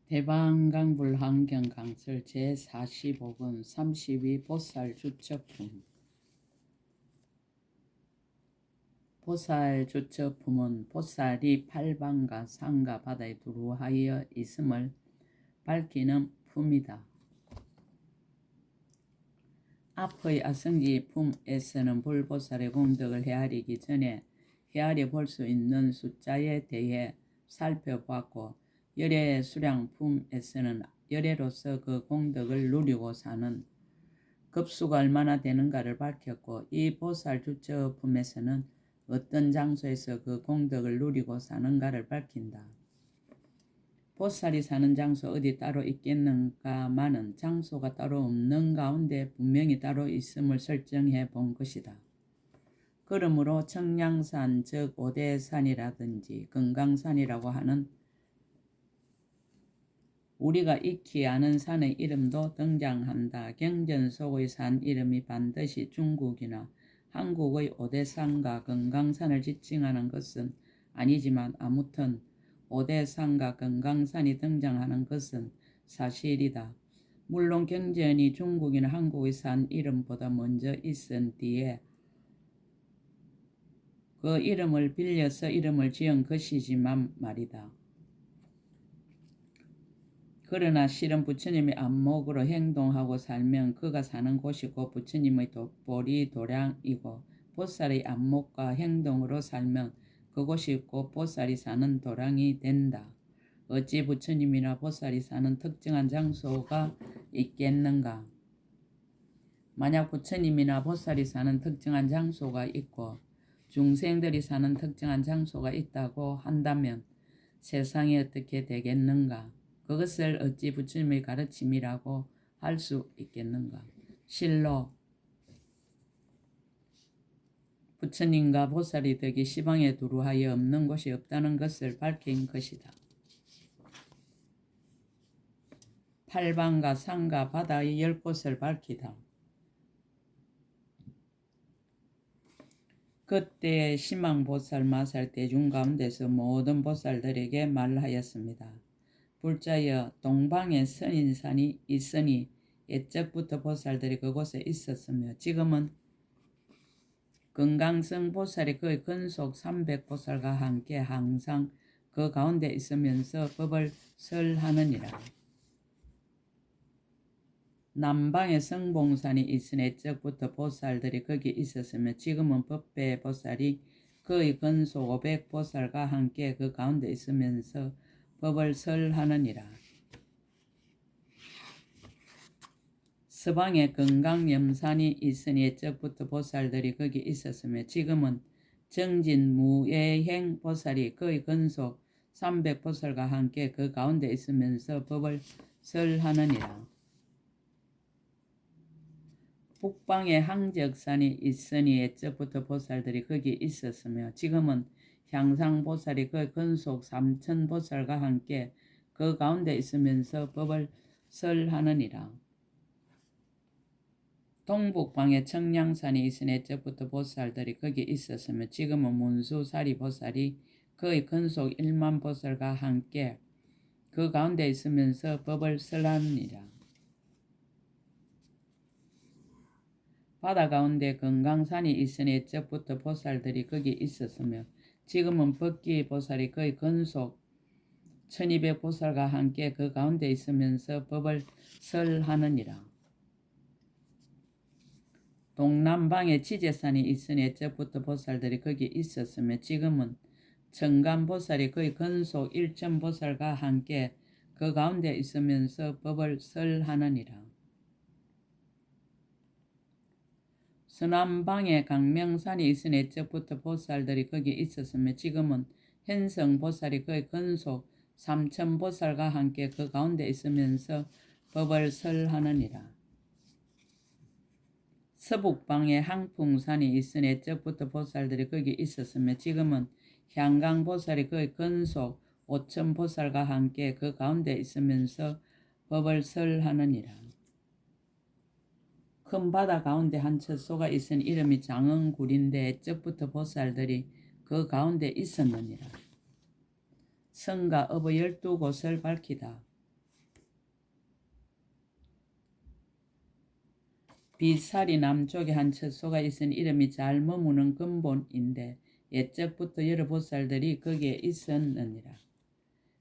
대방강불 환경강설 제45권 32 보살주처품. 보살주처품은 보살이 팔방과 산과 바다에 두루하여 있음을 밝히는 품이다. 앞의 아성지 품에서는 불보살의功德을 헤아리기 전에 헤아려 볼 수 있는 숫자에 대해 살펴보았고, 열애 수량품에서는 열애로서 그功德을 누리고 사는 급수가 얼마나 되는가를 밝혔고, 이 보살주처품에서는 어떤 장소에서 그功德을 누리고 사는가를 밝힌다. 보살이 사는 장소 어디 따로 있겠는가마는 장소가 따로 없는 가운데 분명히 따로 있음을 설정해 본 것이다. 그러므로 청량산 즉 오대산이라든지 금강산이라고 하는 우리가 익히 아는 산의 이름도 등장한다. 경전 속의 산 이름이 반드시 중국이나 한국의 오대산과 금강산을 지칭하는 것은 아니지만 아무튼 오대산과 금강산이 등장하는 것은 사실이다. 물론 경전이 중국이나 한국의 산 이름보다 먼저 있은 뒤에 그 이름을 빌려서 이름을 지은 것이지만 말이다. 그러나 실은 부처님의 안목으로 행동하고 살면 그가 사는 곳이 곧 부처님의 보리 도량이고, 보살의 안목과 행동으로 살면 그곳이 곧 보살이 사는 도량이 된다. 어찌 부처님이나 보살이 사는 특정한 장소가 있겠는가? 만약 부처님이나 보살이 사는 특정한 장소가 있고 중생들이 사는 특정한 장소가 있다고 한다면 세상이 어떻게 되겠는가? 그것을 어찌 부처님의 가르침이라고 할 수 있겠는가? 실로 부처님과 보살이 덕이 시방에 두루하여 없는 곳이 없다는 것을 밝힌 것이다. 팔방과 산과 바다의 10곳을 밝히다. 그때 심왕보살 마살 대중 가운데서 모든 보살들에게 말하였습니다. 불자여, 동방에 선인산이 있으니 옛적부터 보살들이 그곳에 있었으며 지금은 금강성 보살이 그의 근속 300보살과 함께 항상 그 가운데 있으면서 법을 설하느니라. 남방에 성봉산이 있으니 옛적부터 보살들이 거기 있었으며 지금은 법배보살이 그의 근속 500보살과 함께 그 가운데 있으면서 법을 설하느니라. 서방에 건강염산이 있으니 옛적부터 보살들이 거기 있었으며 지금은 정진무예행 보살이 그의 근속 300보살과 함께 그 가운데 있으면서 법을 설하느니라. 북방에 항적산이 있으니 옛적부터 보살들이 거기 있었으며 지금은 향상보살이 그의 근속 3000보살과 함께 그 가운데 있으면서 법을 설하느니라. 동북방에 청량산이 있으니 옛적부터 보살들이 거기 있었으며 지금은 문수사리보살이 그의 근속 1만보살과 함께 그 가운데 있으면서 법을 설하느니라. 바다 가운데 금강산이 있으니 옛적부터 보살들이 거기 있었으며 지금은 법기보살이 그의 근속 1200보살과 함께 그 가운데 있으면서 법을 설하느니라. 동남방에 지제산이 있으니 옛적부터 보살들이 거기 있었으며 지금은 청간보살이 그의 근속 1000보살과 함께 그 가운데 있으면서 법을 설하느니라. 서남방에 강명산이 있으니 옛적부터 보살들이 거기 있었으며 지금은 현성보살이 그의 근속 3000보살과 함께 그 가운데 있으면서 법을 설하느니라. 서북방에 항풍산이 있으니 옛적부터 보살들이 거기 있었으며 지금은 향강보살이 그의 근속 5000보살과 함께 그 가운데 있으면서 법을 설하느니라. 큰 바다 가운데 한 척소가 있은 이름이 장흥굴인데 옛적부터 보살들이 그 가운데 있었느니라. 성과 업의 12곳을 밝히다. 비살이 남쪽에 한 처소가 있은 이름이 잘 머무는 근본인데 옛적부터 여러 보살들이 거기에 있었느니라.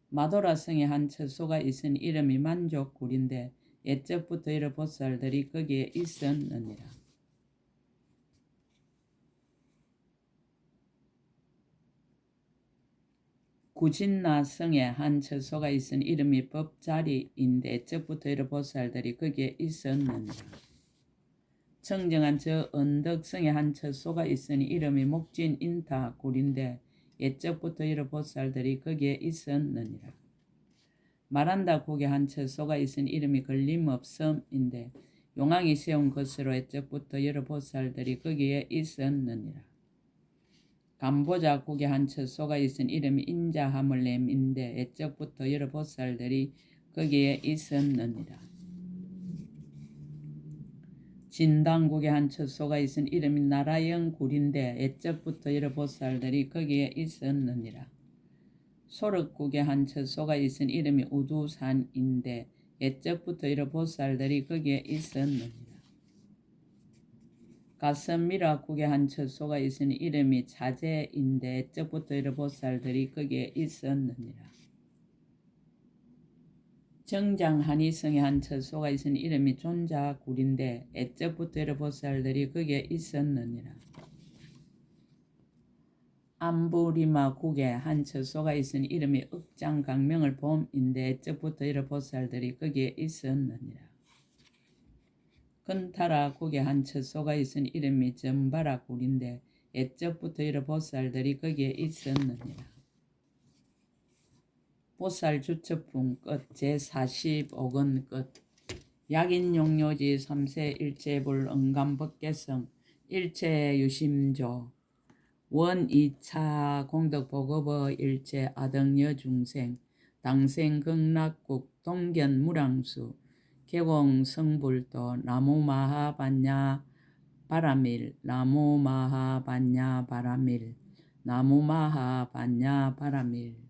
마도라성에 한 처소가 있은 이름이 만족굴인데 옛적부터 여러 보살들이 거기에 있었느니라. 구진나성에 한 처소가 있은 이름이 법자리인데 옛적부터 여러 보살들이 거기에 있었느니라. 청정한 저 언덕성에 한 처소가 있으니 이름이 목진인타굴인데 옛적부터 여러 보살들이 거기에 있었느니라. 말한다 국에 한 처소가 있으니 이름이 걸림없음인데 용왕이 세운 것으로 옛적부터 여러 보살들이 거기에 있었느니라. 감보자 국에 한 처소가 있으니 이름이 인자하물렘인데 옛적부터 여러 보살들이 거기에 있었느니라. 진당국에 한 처소가 있은 이름이 나라영굴인데 옛적부터 여러 보살들이 거기에 있었느니라. 소륵국에 한 처소가 있은 이름이 우두산인데 옛적부터 여러 보살들이 거기에 있었느니라. 가슴미라국에 한 처소가 있은 이름이 자제인데 옛적부터 여러 보살들이 거기에 있었느니라. 정장한이성에 한 처소가 있은 이름이 존자굴인데 옛적부터 여러 보살들이 거기에 있었느니라. 안부리마국에 한 처소가 있은 이름이 읍장강명을 봄인데 옛적부터 여러 보살들이 거기에 있었느니라. 근타라국에 한 처소가 있은 이름이 전바라굴인데 옛적부터 여러 보살들이 거기에 있었느니라. 보살 주첩품 끝 제45권 끝. 약인용료지 3세 일체불 응감법계성 일체유심조 원 2차 공덕보급의 일체 아등여중생 당생극락국 동견무량수 개공성불도 나무마하반야 바라밀 나무마하반야 바라밀 나무마하반야 바라밀